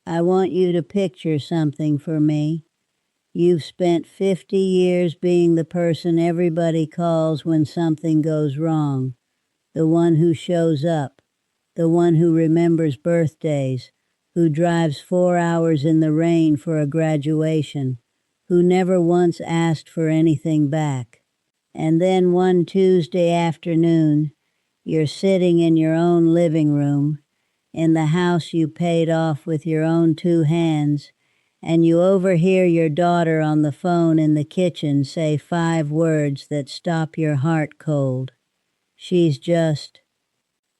I want you to picture something for me. You've spent 50 years being the person everybody calls when something goes wrong, the one who shows up, the one who remembers birthdays, who drives 4 hours in the rain for a graduation, who never once asked for anything back. And then one Tuesday afternoon, you're sitting in your own living room, in the house you paid off with your own 2 hands, and you overhear your daughter on the phone in the kitchen say 5 words that stop your heart cold. She's just,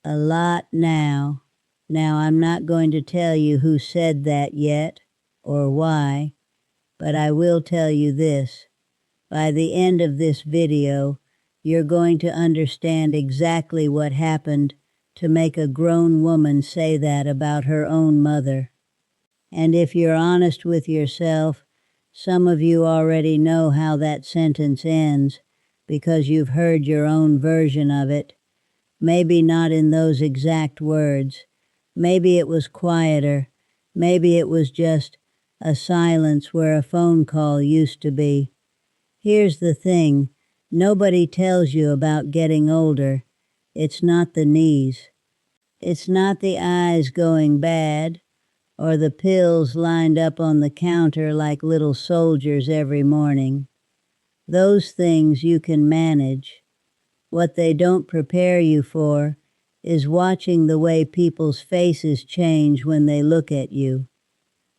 "A lot now." Now, I'm not going to tell you who said that yet, or why, but I will tell you this. By the end of this video, you're going to understand exactly what happened to make a grown woman say that about her own mother. And if you're honest with yourself, some of you already know how that sentence ends because you've heard your own version of it. Maybe not in those exact words. Maybe it was quieter. Maybe it was just a silence where a phone call used to be. Here's the thing. Nobody tells you about getting older. It's not the knees. It's not the eyes going bad, or the pills lined up on the counter like little soldiers every morning. Those things you can manage. What they don't prepare you for is watching the way people's faces change when they look at you,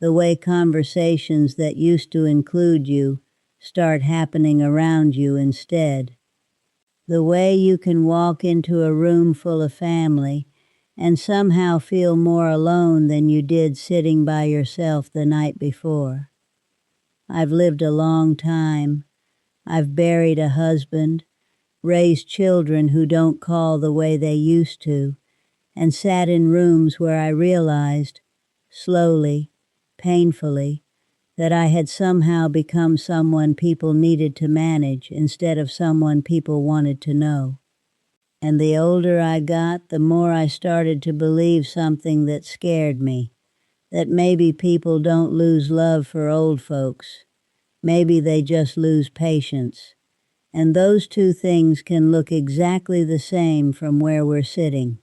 the way conversations that used to include you start happening around you instead, the way you can walk into a room full of family and somehow feel more alone than you did sitting by yourself the night before. I've lived a long time. I've buried a husband, raised children who don't call the way they used to, and sat in rooms where I realized, slowly, painfully, that I had somehow become someone people needed to manage instead of someone people wanted to know. And the older I got, the more I started to believe something that scared me, that maybe people don't lose love for old folks. Maybe they just lose patience. And those 2 things can look exactly the same from where we're sitting.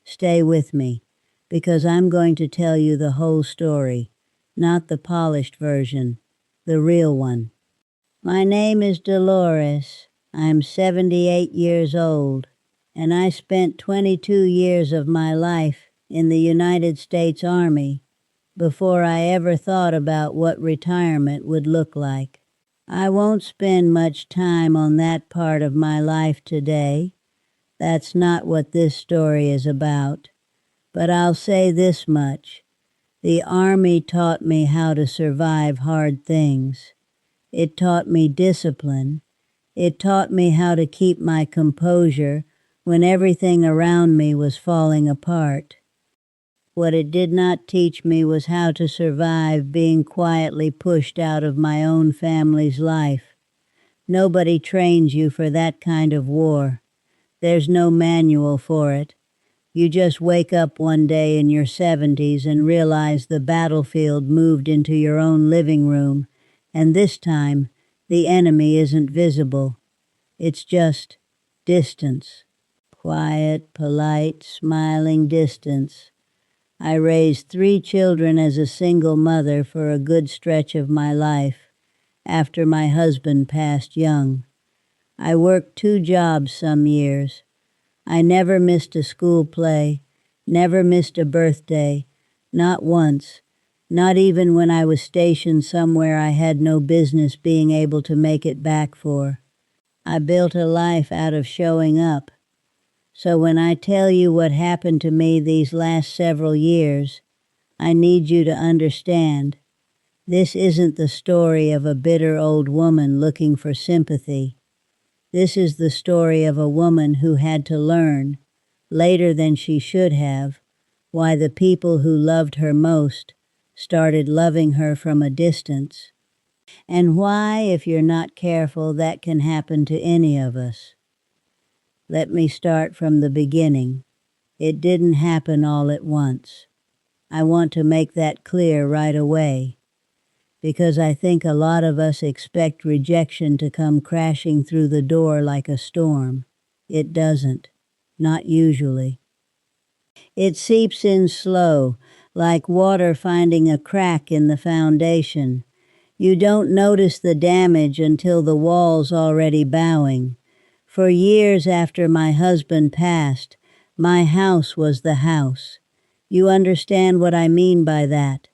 Stay with me, because I'm going to tell you the whole story, not the polished version, the real one. My name is Dolores. I'm 78 years old, and I spent 22 years of my life in the United States Army before I ever thought about what retirement would look like. I won't spend much time on that part of my life today. That's not what this story is about. But I'll say this much. The Army taught me how to survive hard things. It taught me discipline. It taught me how to keep my composure when everything around me was falling apart. What it did not teach me was how to survive being quietly pushed out of my own family's life. Nobody trains you for that kind of war. There's no manual for it. You just wake up one day in your 70s and realize the battlefield moved into your own living room, and this time the enemy isn't visible. It's just distance. Quiet, polite, smiling distance. I raised 3 children as a single mother for a good stretch of my life, after my husband passed young. I worked 2 jobs some years. I never missed a school play, never missed a birthday, not once, not even when I was stationed somewhere I had no business being able to make it back for. I built a life out of showing up. So when I tell you what happened to me these last several years, I need you to understand. This isn't the story of a bitter old woman looking for sympathy. This is the story of a woman who had to learn, later than she should have, why the people who loved her most started loving her from a distance, and why, if you're not careful, that can happen to any of us. Let me start from the beginning. It didn't happen all at once. I want to make that clear right away, because I think a lot of us expect rejection to come crashing through the door like a storm. It doesn't. Not usually. It seeps in slow, like water finding a crack in the foundation. You don't notice the damage until the wall's already bowing. For years after my husband passed, my house was the house. You understand what I mean by that?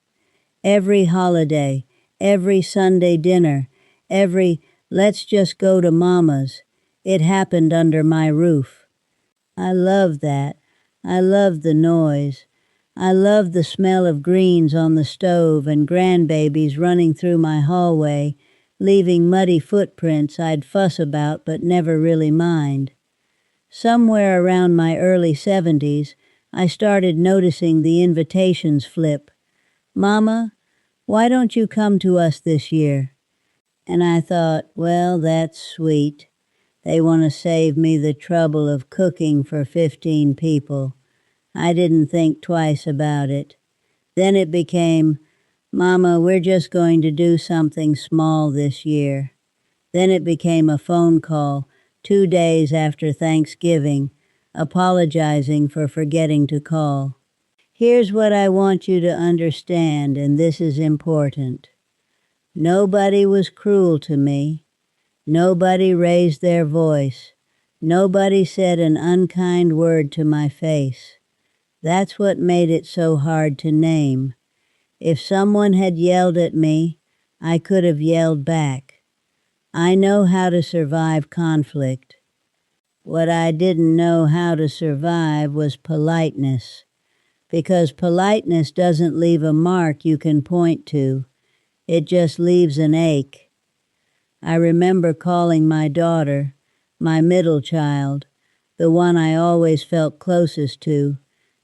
Every holiday, every Sunday dinner, every "let's just go to Mama's," it happened under my roof. I love that. I love the noise. I love the smell of greens on the stove and grandbabies running through my hallway, leaving muddy footprints I'd fuss about but never really mind. Somewhere around my early 70s, I started noticing the invitations flip. "Mama, why don't you come to us this year?" And I thought, well, that's sweet. They want to save me the trouble of cooking for 15 people. I didn't think twice about it. Then it became, "Mama, we're just going to do something small this year." Then it became a phone call 2 days after Thanksgiving, apologizing for forgetting to call. Here's what I want you to understand, and this is important. Nobody was cruel to me. Nobody raised their voice. Nobody said an unkind word to my face. That's what made it so hard to name. If someone had yelled at me, I could have yelled back. I know how to survive conflict. What I didn't know how to survive was politeness, because politeness doesn't leave a mark you can point to. It just leaves an ache. I remember calling my daughter, my middle child, the one I always felt closest to,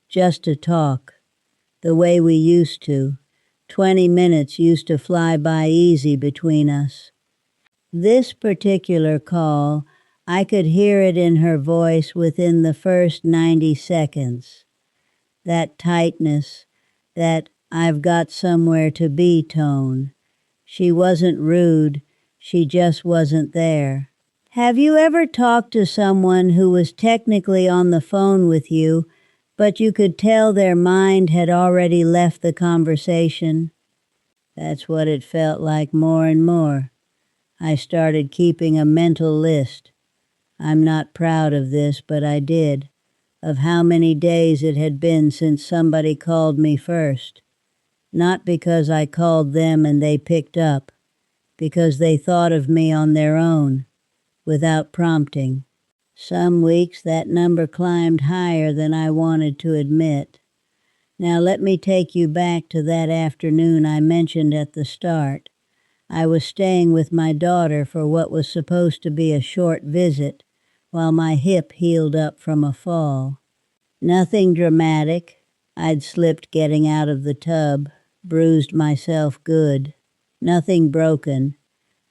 just to talk, the way we used to. 20 minutes used to fly by easy between us. This particular call, I could hear it in her voice within the first 90 seconds. That tightness, that "I've got somewhere to be" tone. She wasn't rude, she just wasn't there. Have you ever talked to someone who was technically on the phone with you, but you could tell their mind had already left the conversation? That's what it felt like more and more. I started keeping a mental list. I'm not proud of this, but I did, of how many days it had been since somebody called me first. Not because I called them and they picked up, because they thought of me on their own, without prompting. Some weeks that number climbed higher than I wanted to admit. Now let me take you back to that afternoon I mentioned at the start. I was staying with my daughter for what was supposed to be a short visit, while my hip healed up from a fall. Nothing dramatic. I'd slipped getting out of the tub, bruised myself good. Nothing broken,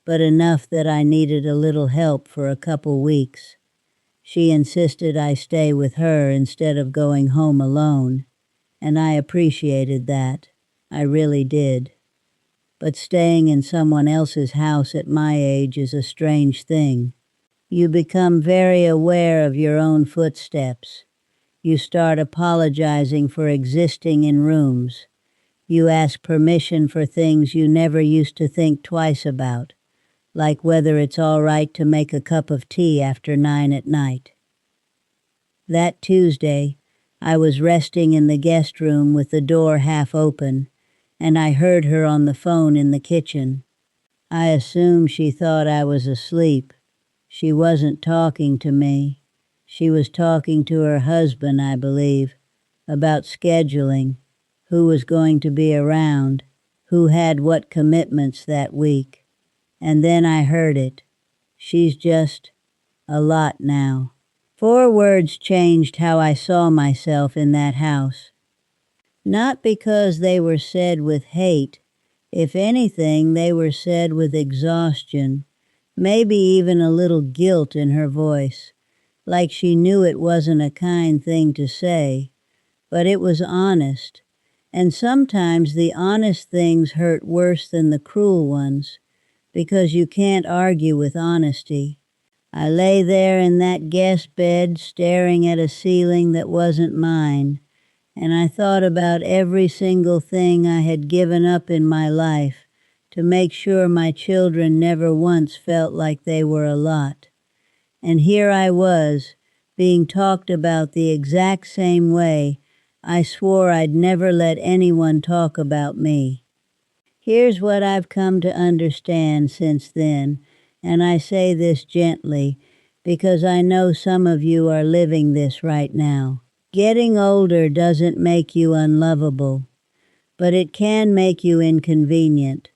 but enough that I needed a little help for a couple weeks. She insisted I stay with her instead of going home alone, and I appreciated that. I really did. But staying in someone else's house at my age is a strange thing. You become very aware of your own footsteps. You start apologizing for existing in rooms. You ask permission for things you never used to think twice about, like whether it's all right to make a cup of tea after 9 at night. That Tuesday, I was resting in the guest room with the door half open, and I heard her on the phone in the kitchen. I assumed she thought I was asleep. She wasn't talking to me. She was talking to her husband, I believe, about scheduling, who was going to be around, who had what commitments that week. And then I heard it. She's just a lot now. 4 words changed how I saw myself in that house. Not because they were said with hate. If anything, they were said with exhaustion, maybe even a little guilt in her voice, like she knew it wasn't a kind thing to say, but it was honest. And sometimes the honest things hurt worse than the cruel ones, because you can't argue with honesty. I lay there in that guest bed staring at a ceiling that wasn't mine, and I thought about every single thing I had given up in my life to make sure my children never once felt like they were a lot. And here I was, being talked about the exact same way I swore I'd never let anyone talk about me. Here's what I've come to understand since then, and I say this gently because I know some of you are living this right now. Getting older doesn't make you unlovable, but it can make you inconvenient.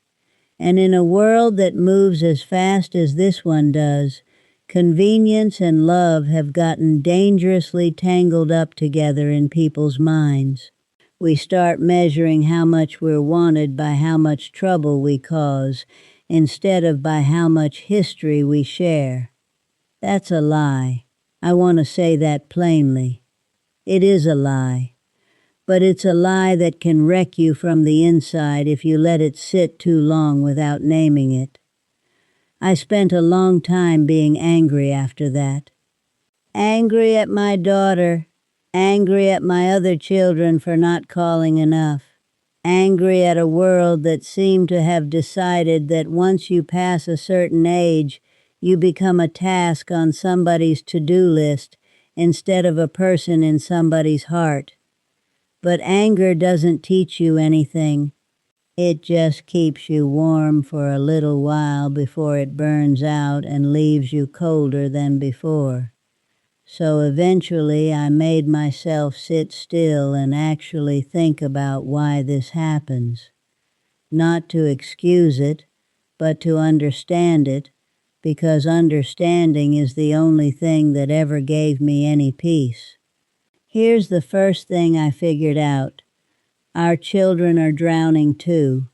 And in a world that moves as fast as this one does, convenience and love have gotten dangerously tangled up together in people's minds. We start measuring how much we're wanted by how much trouble we cause, instead of by how much history we share. That's a lie. I want to say that plainly. It is a lie. But it's a lie that can wreck you from the inside if you let it sit too long without naming it. I spent a long time being angry after that. Angry at my daughter, angry at my other children for not calling enough, angry at a world that seemed to have decided that once you pass a certain age, you become a task on somebody's to-do list instead of a person in somebody's heart. But anger doesn't teach you anything. It just keeps you warm for a little while before it burns out and leaves you colder than before. So eventually I made myself sit still and actually think about why this happens. Not to excuse it, but to understand it, because understanding is the only thing that ever gave me any peace. Here's the first thing I figured out. Our children are drowning too.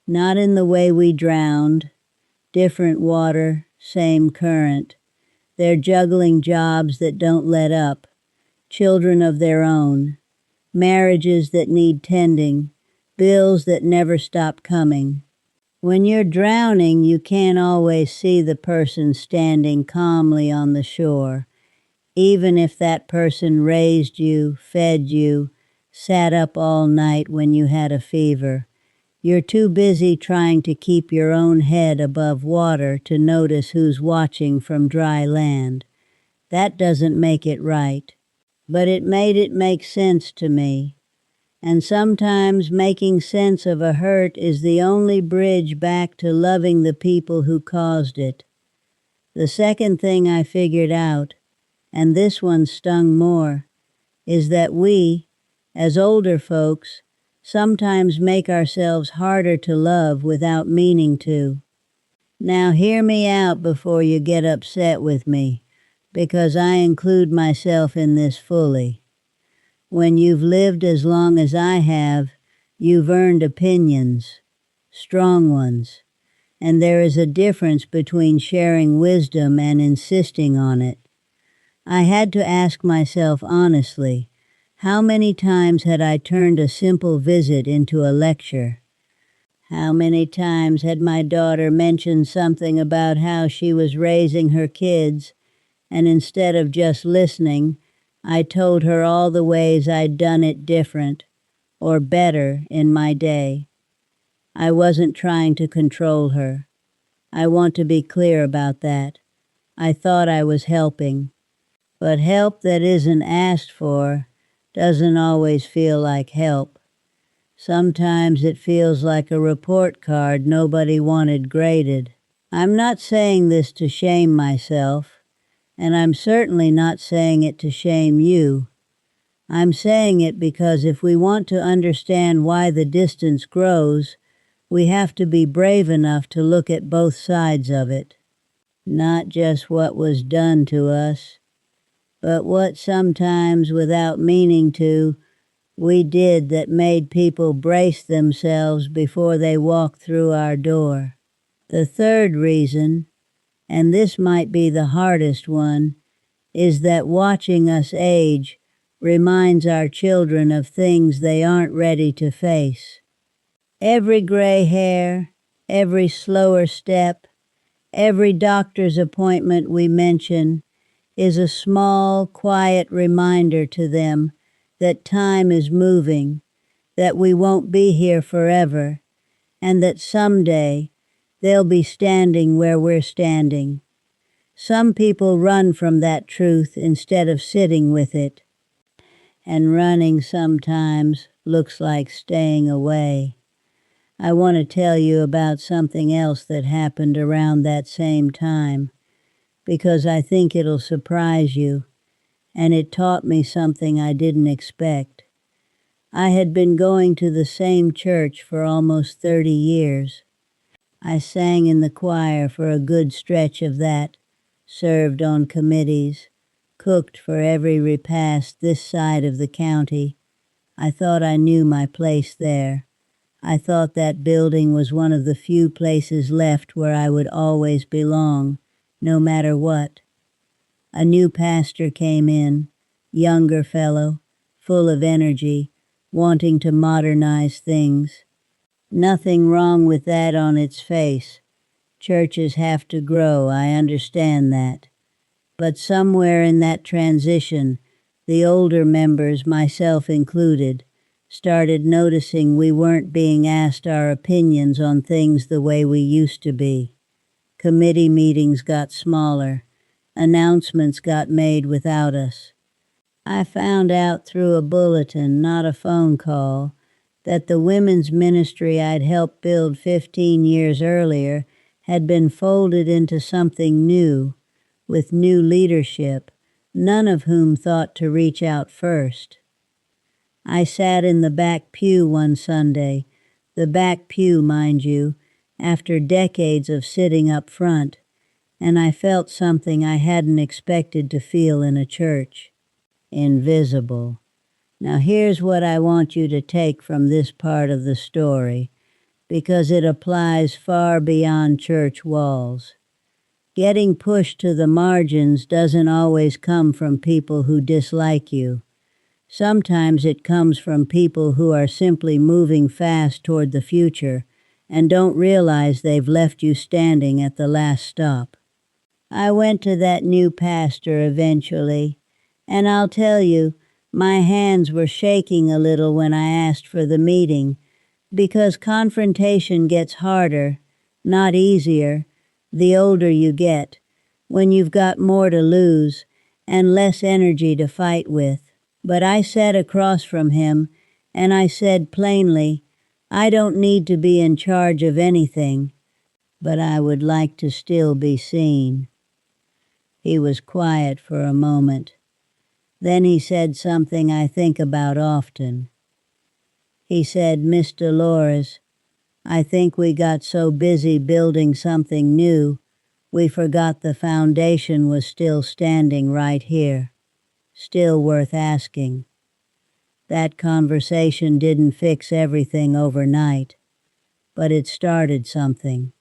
Not in the way we drowned. Different water, same current. They're juggling jobs that don't let up. Children of their own. Marriages that need tending. Bills that never stop coming. When you're drowning, you can't always see the person standing calmly on the shore, even if that person raised you, fed you, sat up all night when you had a fever. You're too busy trying to keep your own head above water to notice who's watching from dry land. That doesn't make it right, but it made it make sense to me. And sometimes making sense of a hurt is the only bridge back to loving the people who caused it. The second thing I figured out, and this one stung more, is that we, as older folks, sometimes make ourselves harder to love without meaning to. Now hear me out before you get upset with me, because I include myself in this fully. When you've lived as long as I have, you've earned opinions, strong ones, and there is a difference between sharing wisdom and insisting on it. I had to ask myself honestly, how many times had I turned a simple visit into a lecture? How many times had my daughter mentioned something about how she was raising her kids, and instead of just listening, I told her all the ways I'd done it different, or better, in my day. I wasn't trying to control her. I want to be clear about that. I thought I was helping. But help that isn't asked for doesn't always feel like help. Sometimes it feels like a report card nobody wanted graded. I'm not saying this to shame myself, and I'm certainly not saying it to shame you. I'm saying it because if we want to understand why the distance grows, we have to be brave enough to look at both sides of it. Not just what was done to us, but what sometimes, without meaning to, we did that made people brace themselves before they walked through our door. The third reason, and this might be the hardest one, is that watching us age, reminds our children of things they aren't ready to face. Every gray hair, every slower step, every doctor's appointment we mention is a small, quiet reminder to them that time is moving, that we won't be here forever, and that someday they'll be standing where we're standing. Some people run from that truth instead of sitting with it, and running sometimes looks like staying away. I want to tell you about something else that happened around that same time, because I think it'll surprise you, and it taught me something I didn't expect. I had been going to the same church for almost 30 years. I sang in the choir for a good stretch of that, served on committees, cooked for every repast this side of the county. I thought I knew my place there. I thought that building was one of the few places left where I would always belong, no matter what. A new pastor came in, younger fellow, full of energy, wanting to modernize things. Nothing wrong with that on its face. Churches have to grow, I understand that. But somewhere in that transition, the older members, myself included, started noticing we weren't being asked our opinions on things the way we used to be. Committee meetings got smaller. Announcements got made without us. I found out through a bulletin, not a phone call, that the women's ministry I'd helped build 15 years earlier had been folded into something new, with new leadership, none of whom thought to reach out first. I sat in the back pew one Sunday, the back pew, mind you, after decades of sitting up front, and I felt something I hadn't expected to feel in a church. Invisible. Now here's what I want you to take from this part of the story, because it applies far beyond church walls. Getting pushed to the margins doesn't always come from people who dislike you. Sometimes it comes from people who are simply moving fast toward the future and don't realize they've left you standing at the last stop. I went to that new pastor eventually, and I'll tell you, my hands were shaking a little when I asked for the meeting, because confrontation gets harder, not easier, the older you get, when you've got more to lose and less energy to fight with. But I sat across from him, and I said plainly, I don't need to be in charge of anything, but I would like to still be seen. He was quiet for a moment. Then he said something I think about often. He said, Miss Dolores, I think we got so busy building something new, we forgot the foundation was still standing right here, still worth asking. That conversation didn't fix everything overnight, but it started something.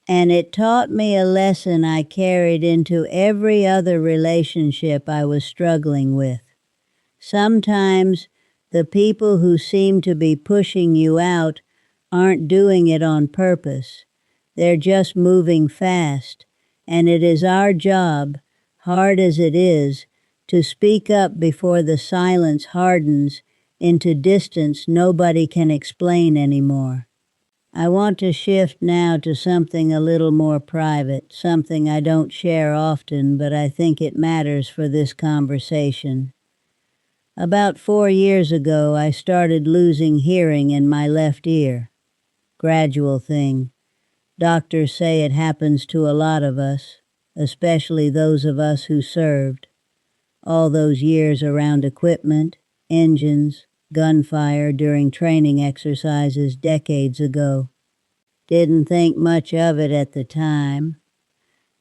And it taught me a lesson I carried into every other relationship I was struggling with. Sometimes the people who seem to be pushing you out aren't doing it on purpose. They're just moving fast, and it is our job, hard as it is, to speak up before the silence hardens into distance nobody can explain anymore. I want to shift now to something a little more private, something I don't share often, but I think it matters for this conversation. About 4 years ago, I started losing hearing in my left ear. Gradual thing. Doctors say it happens to a lot of us, especially those of us who served. All those years around equipment, engines, gunfire during training exercises decades ago. Didn't think much of it at the time.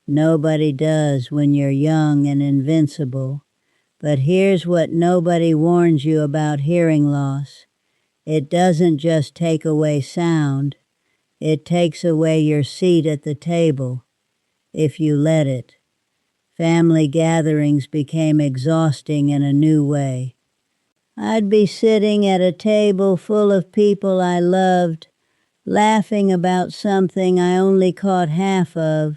Nobody does when you're young and invincible. But here's what nobody warns you about hearing loss. It doesn't just take away sound. It takes away your seat at the table, if you let it. Family gatherings became exhausting in a new way. I'd be sitting at a table full of people I loved, laughing about something I only caught half of,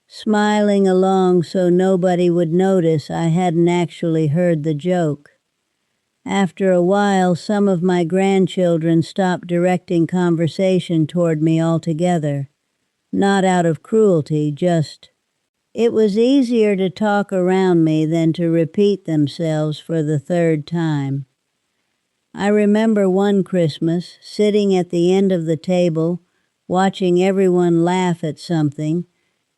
smiling along so nobody would notice I hadn't actually heard the joke. After a while, some of my grandchildren stopped directing conversation toward me altogether. Not out of cruelty, just it was easier to talk around me than to repeat themselves for the third time. I remember one Christmas sitting at the end of the table, watching everyone laugh at something,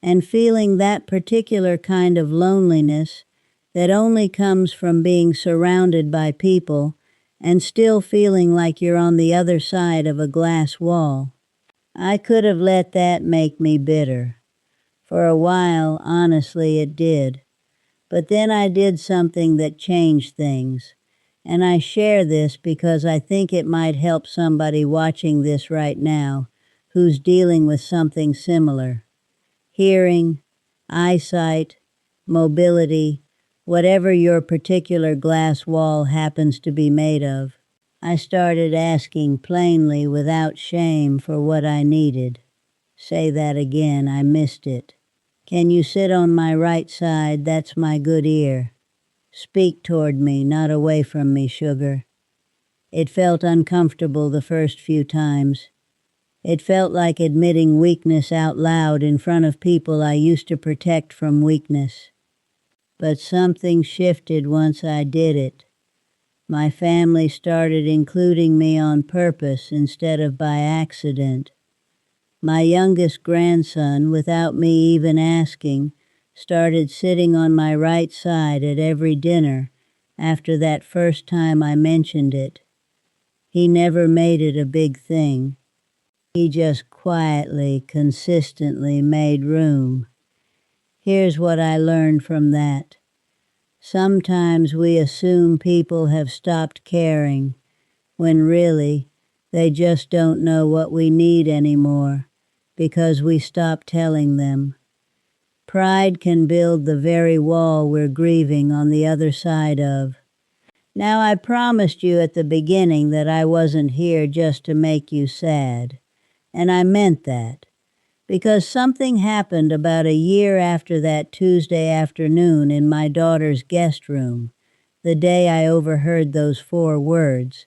and feeling that particular kind of loneliness that only comes from being surrounded by people and still feeling like you're on the other side of a glass wall. I could have let that make me bitter. For a while, honestly, it did. But then I did something that changed things. And I share this because I think it might help somebody watching this right now who's dealing with something similar. Hearing, eyesight, mobility, whatever your particular glass wall happens to be made of. I started asking plainly without shame for what I needed. Say that again, I missed it. Can you sit on my right side? That's my good ear. Speak toward me, not away from me, sugar. It felt uncomfortable the first few times. It felt like admitting weakness out loud in front of people I used to protect from weakness. But something shifted once I did it. My family started including me on purpose instead of by accident. My youngest grandson, without me even asking, started sitting on my right side at every dinner after that first time I mentioned it. He never made it a big thing. He just quietly, consistently made room. Here's what I learned from that. Sometimes we assume people have stopped caring, when really, they just don't know what we need anymore, because we stopped telling them. Pride can build the very wall we're grieving on the other side of. Now, I promised you at the beginning that I wasn't here just to make you sad. And I meant that. Because something happened about a year after that Tuesday afternoon in my daughter's guest room, the day I overheard those 4 words,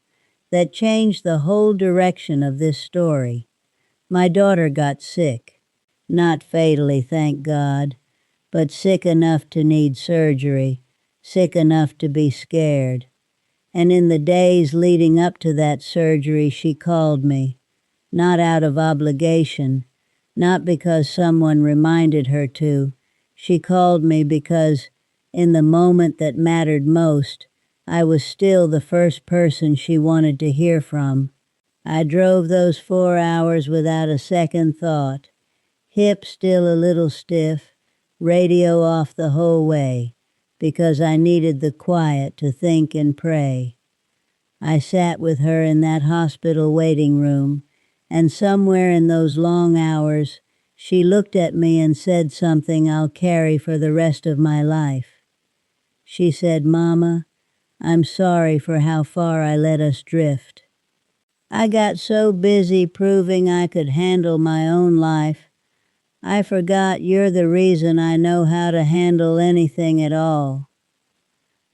that changed the whole direction of this story. My daughter got sick. Not fatally, thank God, but sick enough to need surgery, sick enough to be scared. And in the days leading up to that surgery, she called me, not out of obligation, not because someone reminded her to. She called me because, in the moment that mattered most, I was still the first person she wanted to hear from. I drove those 4 hours without a second thought. Hip still a little stiff, radio off the whole way, because I needed the quiet to think and pray. I sat with her in that hospital waiting room, and somewhere in those long hours, she looked at me and said something I'll carry for the rest of my life. She said, "Mama, I'm sorry for how far I let us drift. I got so busy proving I could handle my own life, I forgot you're the reason I know how to handle anything at all.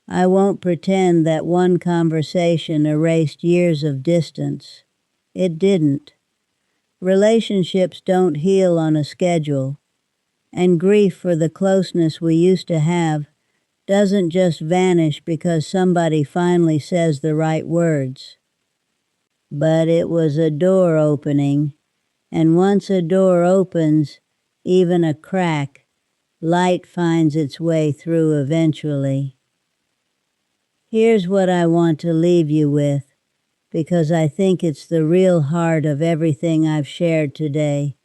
I won't pretend that one conversation erased years of distance. It didn't. Relationships don't heal on a schedule, and grief for the closeness we used to have doesn't just vanish because somebody finally says the right words. But it was a door opening, and once a door opens, even a crack, light finds its way through eventually. Here's what I want to leave you with, because I think it's the real heart of everything I've shared today.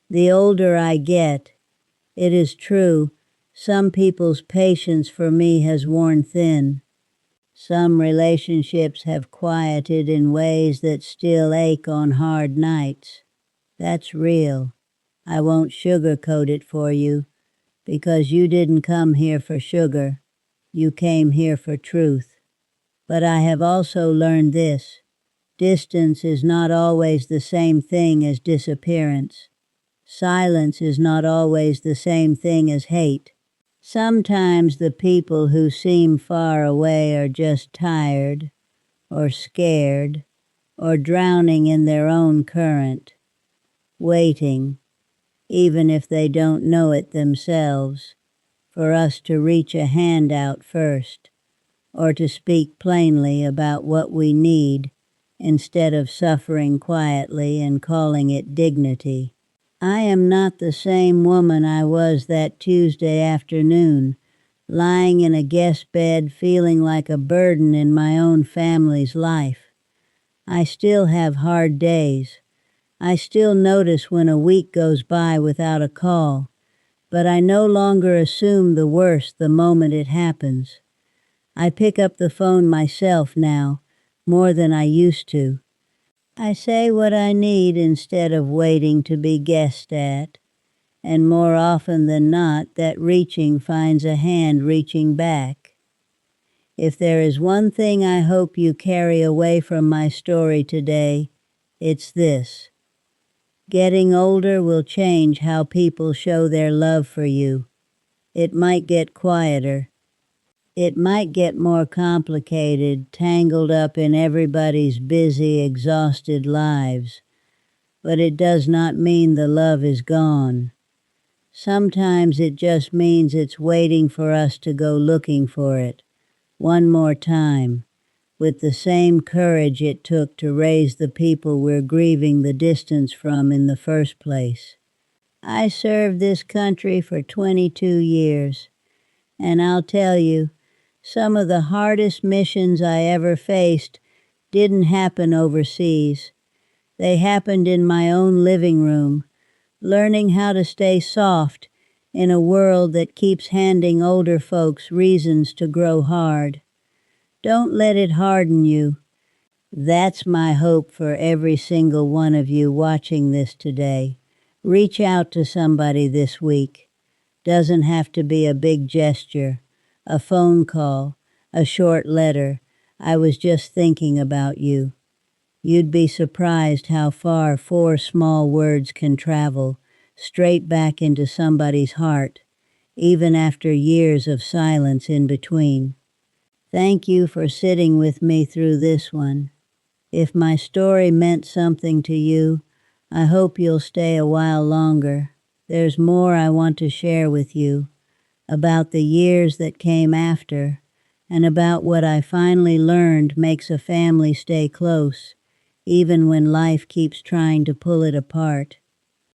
The older I get, it is true, some people's patience for me has worn thin. Some relationships have quieted in ways that still ache on hard nights. That's real. I won't sugarcoat it for you, because you didn't come here for sugar. You came here for truth. But I have also learned this. Distance is not always the same thing as disappearance. Silence is not always the same thing as hate. Sometimes the people who seem far away are just tired, or scared, or drowning in their own current, waiting, even if they don't know it themselves, for us to reach a hand out first, or to speak plainly about what we need instead of suffering quietly and calling it dignity. I am not the same woman I was that Tuesday afternoon, lying in a guest bed feeling like a burden in my own family's life. I still have hard days. I still notice when a week goes by without a call, but I no longer assume the worst the moment it happens. I pick up the phone myself now, more than I used to. I say what I need instead of waiting to be guessed at, and more often than not, that reaching finds a hand reaching back. If there is one thing I hope you carry away from my story today, it's this. Getting older will change how people show their love for you. It might get quieter. It might get more complicated, tangled up in everybody's busy, exhausted lives. But it does not mean the love is gone. Sometimes it just means it's waiting for us to go looking for it, one more time, with the same courage it took to raise the people we're grieving the distance from in the first place. I served this country for 22 years, and I'll tell you, some of the hardest missions I ever faced didn't happen overseas. They happened in my own living room, learning how to stay soft in a world that keeps handing older folks reasons to grow hard. Don't let it harden you. That's my hope for every single one of you watching this today. Reach out to somebody this week. Doesn't have to be a big gesture, a phone call, a short letter. I was just thinking about you. You'd be surprised how far 4 small words can travel, straight back into somebody's heart, even after years of silence in between. Thank you for sitting with me through this one. If my story meant something to you, I hope you'll stay a while longer. There's more I want to share with you, about the years that came after, and about what I finally learned makes a family stay close, even when life keeps trying to pull it apart.